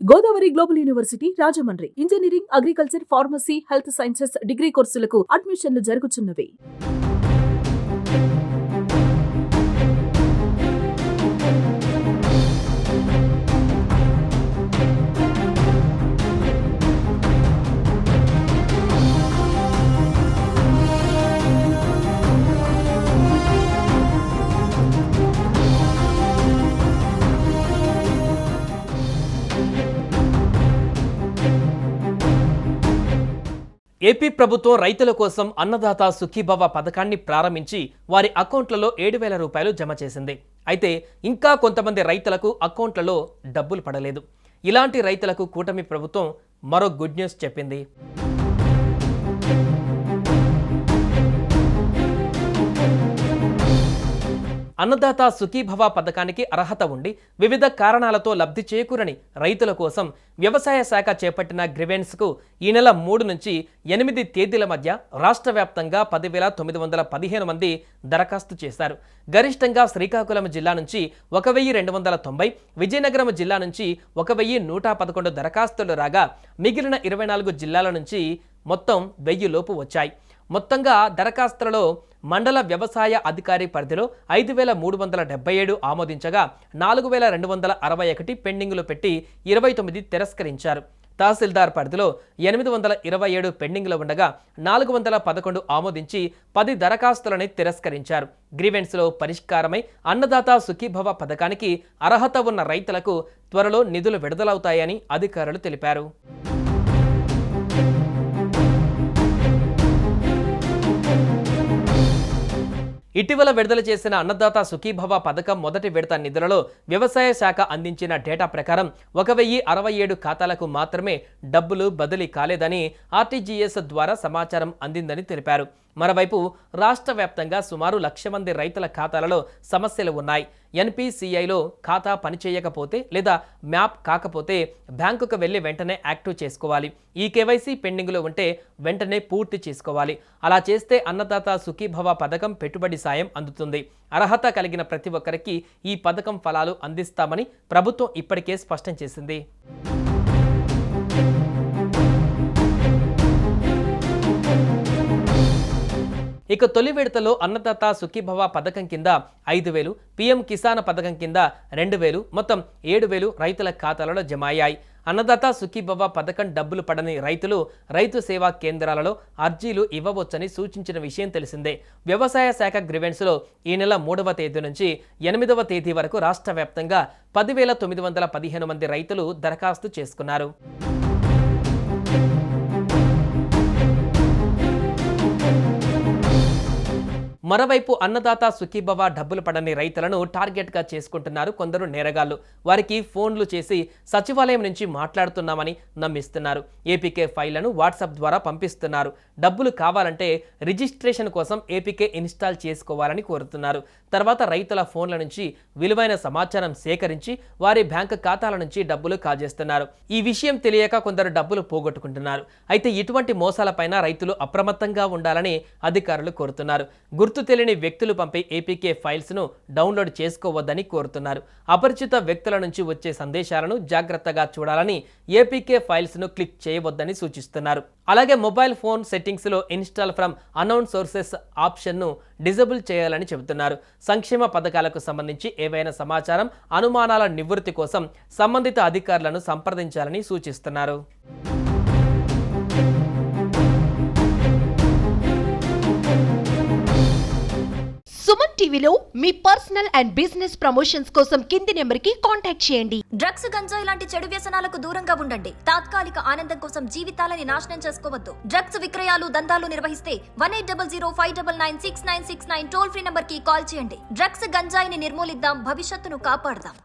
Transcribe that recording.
Godavari global university Rajahmundry engineering, agriculture, pharmacy, health sciences degree కోర్సులకు అడ్మిషన్లు జరుగుతున్నవి. AP ప్రభుత్వం రైతుల కోసం అన్నదాత సుఖీభవ పథకాన్ని ప్రారంభించి వారి అకౌంట్లలో 7,000 రూపాయలు జమ చేసింది. అయితే ఇంకా కొంతమంది రైతులకు అకౌంట్లలో డబ్బులు పడలేదు. ఇలాంటి రైతులకు కూటమి ప్రభుత్వం మరో గుడ్ న్యూస్ చెప్పింది. అన్నదాత సుఖీభవ పథకానికి అర్హత ఉండి వివిధ కారణాలతో లబ్ధి చేకూరని రైతుల కోసం వ్యవసాయ శాఖ చేపట్టిన గ్రీవెన్స్కు ఈ నెల 3 నుంచి 8 తేదీల మధ్య రాష్ట్ర వ్యాప్తంగా 10,915 మంది దరఖాస్తు చేశారు. గరిష్టంగా శ్రీకాకుళం జిల్లా నుంచి 1,290, విజయనగరం జిల్లా నుంచి 1,111 దరఖాస్తులు రాగా మిగిలిన 24 జిల్లాల నుంచి మొత్తం 1000 లోపు వచ్చాయి. మొత్తంగా దరఖాస్తులలో మండల వ్యవసాయ అధికారి పరిధిలో 5,377 ఆమోదించగా 4,261 పెండింగులు పెట్టి 29 తిరస్కరించారు. తహసీల్దార్ పరిధిలో 827 పెండింగ్లో ఉండగా 411 ఆమోదించి 10 దరఖాస్తులని తిరస్కరించారు. గ్రీవెన్స్లో పరిష్కారమై అన్నదాత సుఖీభవ పథకానికి అర్హత ఉన్న రైతులకు త్వరలో నిధులు విడుదలవుతాయని అధికారులు తెలిపారు. ఇటీవల విడుదల చేసిన అన్నదాత సుఖీభవ పథకం మొదటి విడత నిధులలో వ్యవసాయ శాఖ అందించిన డేటా ప్రకారం 1,067 ఖాతాలకు మాత్రమే డబ్బులు బదిలీ కాలేదని ఆర్టీజీఎస్ ద్వారా సమాచారం అందిందని తెలిపారు. మరోవైపు రాష్ట్ర వ్యాప్తంగా సుమారు 1,00,000 మంది రైతుల ఖాతాలలో సమస్యలు ఉన్నాయి. ఎన్పీసీఐలో ఖాతా పనిచేయకపోతే లేదా మ్యాప్ కాకపోతే బ్యాంకుకు వెళ్లి వెంటనే యాక్టివ్ చేసుకోవాలి. ఈ కేవైసీ పెండింగ్లో ఉంటే వెంటనే పూర్తి చేసుకోవాలి. అలా చేస్తే అన్నదాత సుఖీభవ పథకం పెట్టుబడి సాయం అందుతుంది. అర్హత కలిగిన ప్రతి ఒక్కరికి ఈ పథకం ఫలాలు అందిస్తామని ప్రభుత్వం ఇప్పటికే స్పష్టం చేసింది. ఇక తొలి విడతలో అన్నదాత సుఖీభవ పథకం కింద 5,000, పీఎం కిసాన్ పథకం కింద 2,000, మొత్తం 7,000 రైతుల ఖాతాలలో జమ అయ్యాయి. అన్నదాత సుఖీభవ పథకం డబ్బులు పడని రైతులు రైతు సేవా కేంద్రాలలో అర్జీలు ఇవ్వవచ్చని సూచించిన విషయం తెలిసిందే. వ్యవసాయ శాఖ గ్రీవెన్స్లో ఈ నెల 3వ తేదీ నుంచి 8వ తేదీ వరకు రాష్ట్ర వ్యాప్తంగా 10,915 మంది రైతులు దరఖాస్తు చేసుకున్నారు. మరోవైపు అన్నదాత సుఖీభవ డబ్బులు పడని రైతులను టార్గెట్గా చేసుకుంటున్నారు కొందరు నేరగాళ్లు. వారికి ఫోన్లు చేసి సచివాలయం నుంచి మాట్లాడుతున్నామని నమ్మిస్తున్నారు. ఏపీకే ఫైళ్లను వాట్సాప్ ద్వారా పంపిస్తున్నారు. డబ్బులు కావాలంటే రిజిస్ట్రేషన్ కోసం ఏపీకే ఇన్స్టాల్ చేసుకోవాలని కోరుతున్నారు. తర్వాత రైతుల ఫోన్ల నుంచి విలువైన సమాచారం సేకరించి వారి బ్యాంకు ఖాతాల నుంచి డబ్బులు కాజేస్తున్నారు. ఈ విషయం తెలియక కొందరు డబ్బులు పోగొట్టుకుంటున్నారు. అయితే ఇటువంటి మోసాలపైన రైతులు అప్రమత్తంగా ఉండాలని అధికారులు కోరుతున్నారు. గుర్తు తెలియని వ్యక్తులు పంపే ఏపీకే ఫైల్స్ ను డౌన్లోడ్ చేసుకోవద్దని కోరుతున్నారు. అపరిచిత వ్యక్తుల నుంచి వచ్చే సందేశాలను జాగ్రత్తగా చూడాలని, ఏపీకే ఫైల్స్ ను క్లిక్ చేయవద్దని సూచిస్తున్నారు. అలాగే మొబైల్ ఫోన్ సెట్టింగ్స్ లో install from unknown sources option ను డిజేబుల్ చేయాలని చెబుతున్నారు. సంక్షేమ పథకాలకు సంబంధించి ఏవైనా సమాచారం, అనుమానాల నివృత్తి కోసం సంబంధిత అధికారులను సంప్రదించాలని సూచిస్తున్నారు. సుమన్ టీవీలో మీ పర్సనల్ అండ్ బిజినెస్ ప్రమోషన్స్ కోసం కింది నెంబర్కి కాంటాక్ట్ చేయండి. డ్రగ్స్, గంజాయి లాంటి చెడు వ్యసనాలకు దూరంగా ఉండండి. తాత్కాలిక ఆనందం కోసం జీవితాలని నాశనం చేసుకోవద్దు. డ్రగ్స్ విక్రయాలు, దందాలు నిర్వహిస్తే 180059969969 టోల్ ఫ్రీ నంబర్ కి కాల్ చేయండి. డ్రగ్స్, గంజాయిని నిర్మూలిద్దాం, భవిష్యత్తును కాపాడదాం.